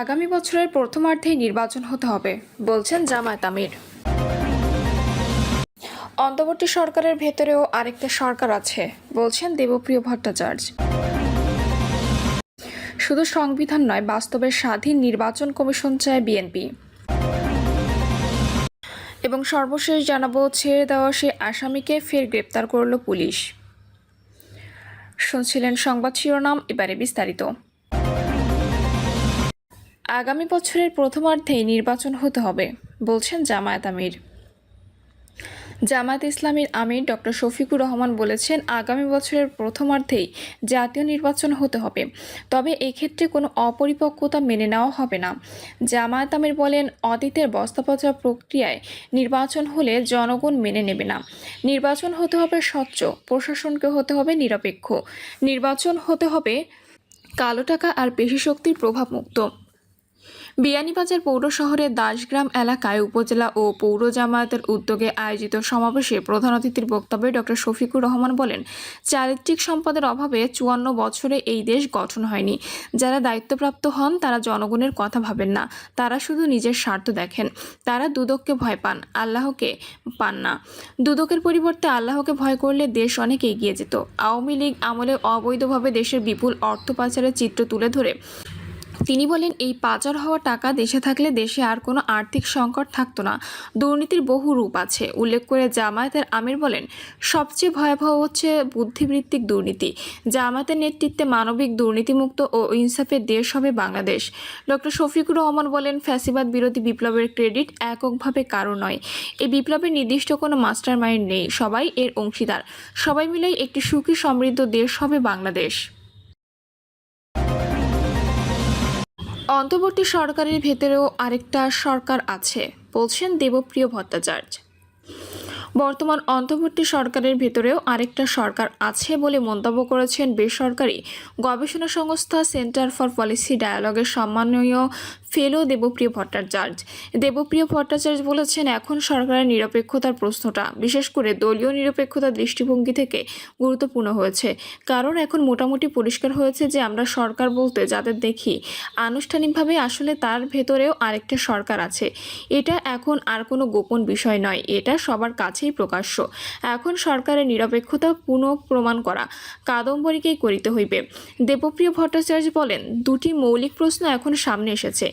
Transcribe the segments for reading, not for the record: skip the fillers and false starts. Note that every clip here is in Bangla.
আগামী বছরের প্রথমার্ধেই নির্বাচন হতে হবে বলছেন জামায়াত আমির। অন্তর্বর্তী সরকারের ভেতরেও আরেকটা সরকার আছে বলছেন দেবপ্রিয় ভট্টাচার্য। শুধু সংবিধান নয়, বাস্তবে স্বাধীন নির্বাচন কমিশন চায় বিএনপি। এবং সর্বশেষ জানাবো, ছেড়ে দেওয়া সে আসামিকে ফের গ্রেপ্তার করল পুলিশ। শুনছিলেন সংবাদ শিরোনাম, এবারে বিস্তারিত। আগামী বছরের প্রথমার্ধেই নির্বাচন হতে হবে বলছেন জামায়াত আমির। জামায়াত ইসলামীর আমির ডক্টর শফিকুর রহমান বলেছেন, আগামী বছরের প্রথমার্ধেই জাতীয় নির্বাচন হতে হবে, তবে এক্ষেত্রে কোনো অপরিপক্কতা মেনে নেওয়া হবে না। জামায়াত আমির বলেন, অতীতের বস্তাপচা প্রক্রিয়ায় নির্বাচন হলে জনগণ মেনে নেবে না। নির্বাচন হতে হবে স্বচ্ছ, প্রশাসনকে হতে হবে নিরপেক্ষ, নির্বাচন হতে হবে কালো টাকা আর পেশিশক্তির প্রভাবমুক্ত। বিয়ানীবাজার পৌর শহরের দাসগ্রাম এলাকায় উপজেলা ও পৌর জামায়াতের উদ্যোগে আয়োজিত সমাবেশে প্রধান অতিথির বক্তব্যে ডক্টর শফিকুর রহমান বলেন, চারিত্রিক সম্পদের অভাবে 54 বছরে এই দেশ গঠন হয়নি। যারা দায়িত্বপ্রাপ্ত হন তারা জনগণের কথা ভাবেন না, তারা শুধু নিজের স্বার্থ দেখেন। তারা দুদককে ভয় পান, আল্লাহকে পান না। দুদকের পরিবর্তে আল্লাহকে ভয় করলে দেশ অনেক এগিয়ে যেত। আওয়ামী লীগ আমলে অবৈধভাবে দেশের বিপুল অর্থ পাচারের চিত্র তুলে ধরে তিনি বলেন, এই পাচার হওয়া টাকা দেশে থাকলে দেশে আর কোনো আর্থিক সংকট থাকতো না। দুর্নীতির বহু রূপ আছে উল্লেখ করে জামায়াতের আমির বলেন, সবচেয়ে ভয়াবহ হচ্ছে বুদ্ধিবৃত্তিক দুর্নীতি। জামায়াতের নেতৃত্বে মানবিক দুর্নীতিমুক্ত ও ইনসাফের দেশ হবে বাংলাদেশ। ডক্টর শফিকুর রহমান বলেন, ফ্যাসিবাদ বিরোধী বিপ্লবের ক্রেডিট এককভাবে কারো নয়। এই বিপ্লবের নির্দিষ্ট কোনো মাস্টার মাইন্ড নেই, সবাই এর অংশীদার। সবাই মিলেই একটি সুখী সমৃদ্ধ দেশ হবে বাংলাদেশ। অন্তর্বর্তী সরকারের ভেতরেও আরেকটা সরকার আছে বলছেন দেবপ্রিয় ভট্টাচার্য। বর্তমান অন্তর্বর্তী সরকারের ভেতরেও আরেকটা সরকার আছে বলে মন্তব্য করেছেন বেসরকারি গবেষণা সংস্থা সেন্টার ফর পলিসি ডায়ালগের সম্মাননীয় ফেলো দেবপ্রিয় ভট্টাচার্য। দেবপ্রিয় ভট্টাচার্য বলেছেন, এখন সরকারের নিরপেক্ষতার প্রশ্নটা বিশেষ করে দলীয় নিরপেক্ষতার দৃষ্টিভঙ্গি থেকে গুরুত্বপূর্ণ হয়েছে। কারণ এখন মোটামুটি পরিষ্কার হয়েছে যে আমরা সরকার বলতে যাদের দেখি আনুষ্ঠানিকভাবে আসলে তার ভেতরেও আরেকটা সরকার আছে। এটা এখন আর কোনো গোপন বিষয় নয়, এটা সবার কাছেই প্রকাশ্য। এখন সরকারের নিরপেক্ষতা পুনঃ প্রমাণ করা কাদম্বরীকেই করিতে হইবে। দেবপ্রিয় ভট্টাচার্য বলেন, দুটি মৌলিক প্রশ্ন এখন সামনে এসেছে।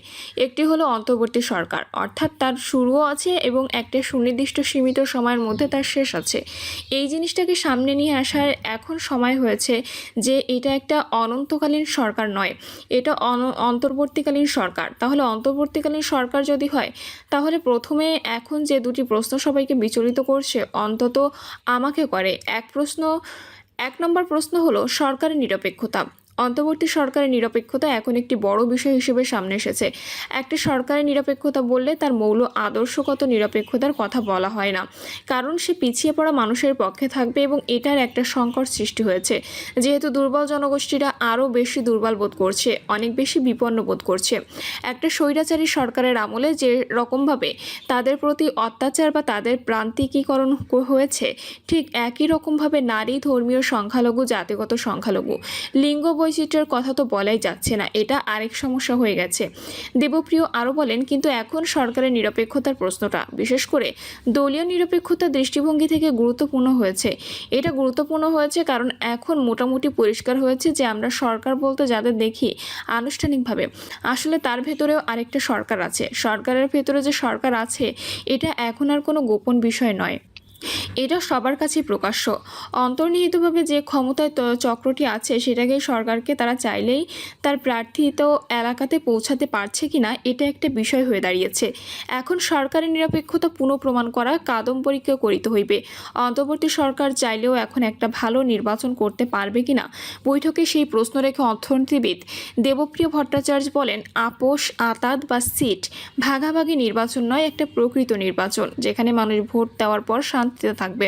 একটি হলো অন্তর্বর্তী সরকার, অর্থাৎ তার শুরুও আছে এবং একটা সুনির্দিষ্ট সীমিত সময়ের মধ্যে তার শেষ আছে। এই জিনিসটাকে সামনে নিয়ে আসার এখন সময় হয়েছে যে এটা একটা অনন্তকালীন সরকার নয়, এটা অন্তর্বর্তীকালীন সরকার। তাহলে অন্তর্বর্তীকালীন সরকার যদি হয়, তাহলে প্রথমে এখন যে দুটি প্রশ্ন সবাইকে বিচলিত করছে, অন্তত আমাকে করে। এক নম্বর প্রশ্ন হলো সরকারের নিরপেক্ষতা। অন্তর্বর্তী সরকারের নিরপেক্ষতা এখন একটি বড় বিষয় হিসেবে সামনে এসেছে। একটা সরকারের নিরপেক্ষতা বললে তার মৌল আদর্শগত নিরপেক্ষতার কথা বলা হয় না, কারণ সে পিছিয়ে পড়া মানুষের পক্ষে থাকবে এবং এটার একটা সংকট সৃষ্টি হয়েছে। যেহেতু দুর্বল জনগোষ্ঠীরা আরও বেশি দুর্বল বোধ করছে, অনেক বেশি বিপন্ন বোধ করছে। একটা স্বৈরাচারী সরকারের আমলে যে রকমভাবে তাদের প্রতি অত্যাচার বা তাদের প্রান্তিকীকরণ হয়েছে, ঠিক একই রকমভাবে নারী, ধর্মীয় সংখ্যালঘু, জাতিগত সংখ্যালঘু, লিঙ্গ বৈচিত্র্যের কথা তো বলাই যাচ্ছে না, এটা আরেক সমস্যা হয়ে গেছে। দেবপ্রিয় আরও বলেন, কিন্তু এখন সরকারের নিরপেক্ষতার প্রশ্নটা বিশেষ করে দলীয় নিরপেক্ষতার দৃষ্টিভঙ্গি থেকে গুরুত্বপূর্ণ হয়েছে। এটা গুরুত্বপূর্ণ হয়েছে কারণ এখন মোটামুটি পরিষ্কার হয়েছে যে আমরা সরকার বলতে যাদের দেখি আনুষ্ঠানিকভাবে, আসলে তার ভেতরেও আরেকটা সরকার আছে। সরকারের ভেতরে যে সরকার আছে এটা এখন আর কোনো গোপন বিষয় নয়, এটা সবার কাছেই প্রকাশ্য। অন্তর্নিহিতভাবে যে ক্ষমতায় চক্রটি আছে সেটাকে সরকারকে তারা চাইলেই তার প্রার্থিত এলাকাতে পৌঁছাতে পারছে কিনা, এটা একটা বিষয় হয়ে দাঁড়িয়েছে। এখন সরকারের নিরপেক্ষতা পুনঃপ্রমাণ করা কাদম্বরীকে করিতে হইবে। অন্তর্বর্তী সরকার চাইলেও এখন একটা ভালো নির্বাচন করতে পারবে কিনা, বৈঠকে সেই প্রশ্ন রেখে অর্থনীতিবিদ দেবপ্রিয় ভট্টাচার্য বলেন, আপোষ, আতাত বা সিট ভাগাভাগি নির্বাচন নয়, একটা প্রকৃত নির্বাচন যেখানে মানুষ ভোট দেওয়ার পর শান্তি শান্তিতে থাকবে।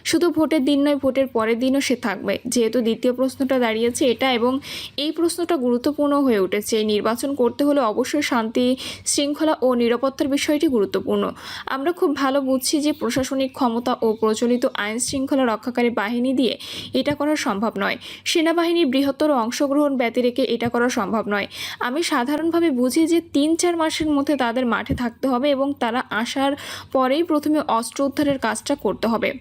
শুধু ভোটের দিন নয়, ভোটের পরের দিনও সে থাকবে। যেহেতু দ্বিতীয় প্রশ্নটা দাঁড়িয়েছে এটা, এবং এই প্রশ্নটা গুরুত্বপূর্ণ হয়ে উঠেছে। এই নির্বাচন করতে হলে অবশ্যই শান্তি, শৃঙ্খলা ও নিরাপত্তার বিষয়টি গুরুত্বপূর্ণ। আমরা খুব ভালো বুঝছি যে প্রশাসনিক ক্ষমতা ও প্রচলিত আইন শৃঙ্খলা রক্ষাকারী বাহিনী দিয়ে এটা করা সম্ভব নয়। সেনাবাহিনীর বৃহত্তর অংশগ্রহণ ব্যতি রেখে এটা করা সম্ভব নয়। আমি সাধারণভাবে বুঝি যে 3-4 মাসের মধ্যে তাদের মাঠে থাকতে হবে এবং তারা আসার পরেই প্রথমে অস্ত্র উদ্ধারের কাজটা করতে হবে।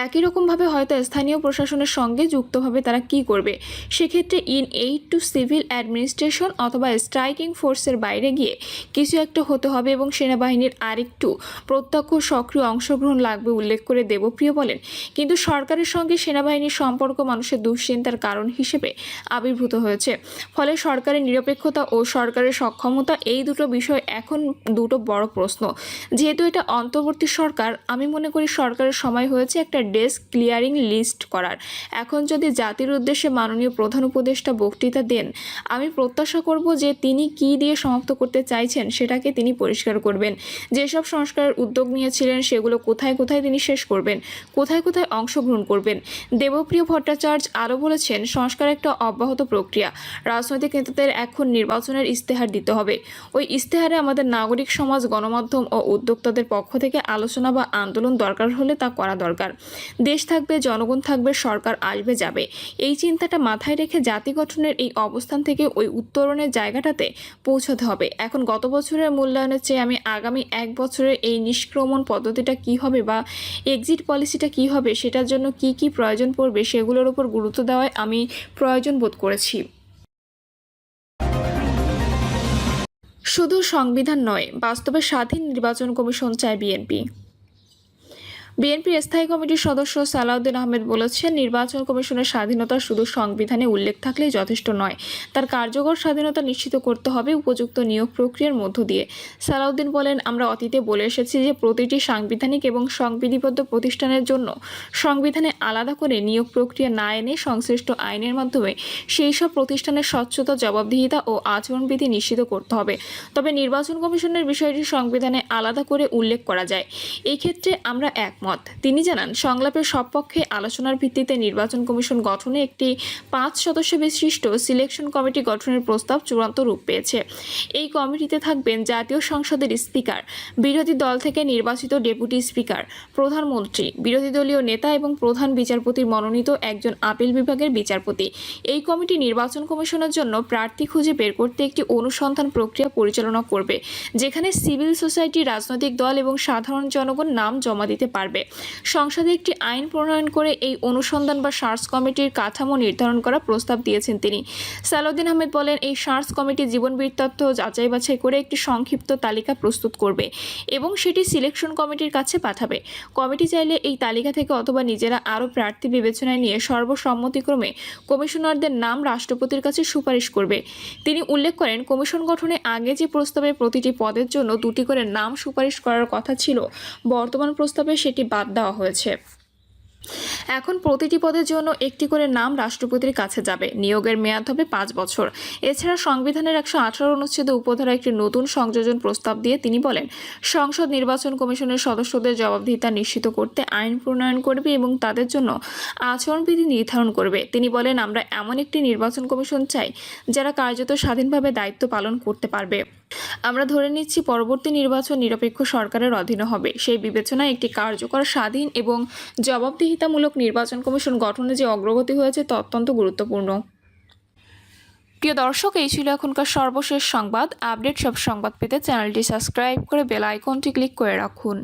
একই রকমভাবে হয়তো স্থানীয় প্রশাসনের সঙ্গে যুক্তভাবে তারা কি করবে, সেক্ষেত্রে in aid two civil administration অথবা স্ট্রাইকিং ফোর্সের বাইরে গিয়ে কিছু একটা হতে হবে এবং সেনাবাহিনীর আরেকটু প্রত্যক্ষ সক্রিয় অংশগ্রহণ লাগবে উল্লেখ করে দেবপ্রিয় বলেন। কিন্তু সরকারের সঙ্গে সেনাবাহিনীর সম্পর্ক মানুষের দুশ্চিন্তার কারণ হিসেবে আবির্ভূত হয়েছে। ফলে সরকারের নিরপেক্ষতা ও সরকারের সক্ষমতা, এই দুটো বিষয় এখন দুটো বড় প্রশ্ন। যেহেতু এটা অন্তর্বর্তী সরকার, আমি মনে করি সরকারের সময় হয়েছে একটা ডেস্ক ক্লিয়ারিং লিস্ট করার। এখন যদি জাতির উদ্দেশ্যে মাননীয় প্রধান উপদেষ্টা বক্তৃতা দেন, আমি প্রত্যাশা করব যে তিনি কি দিয়ে সমাপ্ত করতে চাইছেন সেটাকে তিনি পরিষ্কার করবেন। যেসব সংস্কারের উদ্যোগ নিয়েছিলেন সেগুলো কোথায় কোথায় তিনি শেষ করবেন, কোথায় কোথায় অংশগ্রহণ করবেন। দেবপ্রিয় ভট্টাচার্য আরও বলেছেন, সংস্কার একটা অব্যাহত প্রক্রিয়া। রাজনৈতিক নেতাদের এখন নির্বাচনের ইস্তেহার দিতে হবে। ওই ইস্তেহারে আমাদের নাগরিক সমাজ, গণমাধ্যম ও উদ্যোক্তাদের পক্ষ থেকে আলোচনা বা আন্দোলন দরকার হলে তা করা দরকার। দেশ থাকবে, জনগণ থাকবে, সরকার আসবে যাবে। এই চিন্তাটা মাথায় রেখে জাতি গঠনের এই অবস্থান থেকে ওই উত্তরণের জায়গাটাতে পৌঁছাতে হবে। এখন গত বছরের মূল্যায়নের চেয়ে আমি আগামী 1 বছরের এই নিষ্ক্রমণ পদ্ধতিটা কী হবে বা এক্সিট পলিসিটা কী হবে, সেটার জন্য কি কি প্রয়োজন পড়বে সেগুলোর উপর গুরুত্ব দেওয়ায় আমি প্রয়োজন বোধ করেছি। শুধু সংবিধান নয়, বাস্তবে স্বাধীন নির্বাচন কমিশন চায় বিএনপি। বিএনপির স্থায়ী কমিটির সদস্য সালাউদ্দিন আহমেদ বলেছেন, নির্বাচন কমিশনের স্বাধীনতা শুধু সংবিধানে উল্লেখ থাকলেই যথেষ্ট নয়, তার কার্যকর স্বাধীনতা নিশ্চিত করতে হবে উপযুক্ত নিয়োগ প্রক্রিয়ার মধ্য দিয়ে। সালাউদ্দিন বলেন, আমরা অতীতে বলে এসেছি যে প্রতিটি সাংবিধানিক এবং সংবিধিবদ্ধ প্রতিষ্ঠানের জন্য সংবিধানে আলাদা করে নিয়োগ প্রক্রিয়া না এনে সংশ্লিষ্ট আইনের মাধ্যমে সেই সব প্রতিষ্ঠানের স্বচ্ছতা, জবাবদিহিতা ও আচরণবিধি নিশ্চিত করতে হবে। তবে নির্বাচন কমিশনের বিষয়টি সংবিধানে আলাদা করে উল্লেখ করা যায়। এই ক্ষেত্রে আমরা একমত। তিনি জানান, সংলাপের সব পক্ষে আলোচনার ভিত্তিতে নির্বাচন কমিশন গঠনে একটি 5 সদস্য বিশিষ্ট সিলেকশন কমিটি গঠনের প্রস্তাব চূড়ান্ত রূপ পেয়েছে। এই কমিটিতে থাকবেন জাতীয় সংসদের স্পিকার, বিরোধী দল থেকে নির্বাচিত ডেপুটি স্পিকার, প্রধানমন্ত্রী, বিরোধী দলীয় নেতা এবং প্রধান বিচারপতির মনোনীত একজন আপিল বিভাগের বিচারপতি। এই কমিটি নির্বাচন কমিশনের জন্য প্রার্থী খুঁজে বের করতে একটি অনুসন্ধান প্রক্রিয়া পরিচালনা করবে, যেখানে সিভিল সোসাইটি, রাজনৈতিক দল এবং সাধারণ জনগণ নাম জমা দিতে পারবে। সংসদে একটি আইন প্রণয়ন করে এই অনুসন্ধান বা সার্চ কমিটির কাঠামো নির্ধারণ করা প্রস্তাব দিয়েছেন তিনি। সালাউদ্দিন আহমেদ বলেন, এই সার্চ কমিটি জীবন বৃত্তান্ত যাচাই বাছাই করে একটি সংক্ষিপ্ত তালিকা প্রস্তুত করবে এবং সেটি সিলেকশন কমিটির কাছে পাঠাবে। কমিটি চাইলে এই তালিকা থেকে অথবা নিজেরা আরও প্রার্থী বিবেচনায় নিয়ে সর্বসম্মতিক্রমে কমিশনারদের নাম রাষ্ট্রপতির কাছে সুপারিশ করবে। তিনি উল্লেখ করেন, কমিশন গঠনে আগে যে প্রস্তাবে প্রতিটি পদের জন্য 2টি করে নাম সুপারিশ করার কথা ছিল, বর্তমান প্রস্তাবে সেটি বাদ দেওয়া হয়েছে। এখন প্রতিটি পদের জন্য একটি করে নাম রাষ্ট্রপতির কাছে যাবে। নিয়োগের মেয়াদ হবে 5 বছর। এছাড়া সংবিধানের 118 অনুচ্ছেদে উপধারা একটি নতুন সংযোজন প্রস্তাব দিয়ে তিনি বলেন, সংসদ নির্বাচন কমিশনের সদস্যদের জবাবদিহিতা নিশ্চিত করতে আইন প্রণয়ন করবে এবং তাদের জন্য আচরণবিধি নির্ধারণ করবে। তিনি বলেন, আমরা এমন একটি নির্বাচন কমিশন চাই যারা কার্যত স্বাধীনভাবে দায়িত্ব পালন করতে পারবে। আমরা ধরে নিচ্ছি পরবর্তী নির্বাচন নিরপেক্ষ সরকারের অধীনে হবে। সেই বিবেচনায় একটি কার্যকর, স্বাধীন এবং জবাবদিহিতামূলক নির্বাচন কমিশন গঠনে যে অগ্রগতি হয়েছে তা অত্যন্ত গুরুত্বপূর্ণ। প্রিয় দর্শক, এই ছিল এখনকার সর্বশেষ সংবাদ। আপডেট সব সংবাদ পেতে চ্যানেলটি সাবস্ক্রাইব করে বেল আইকনটি ক্লিক করে রাখুন।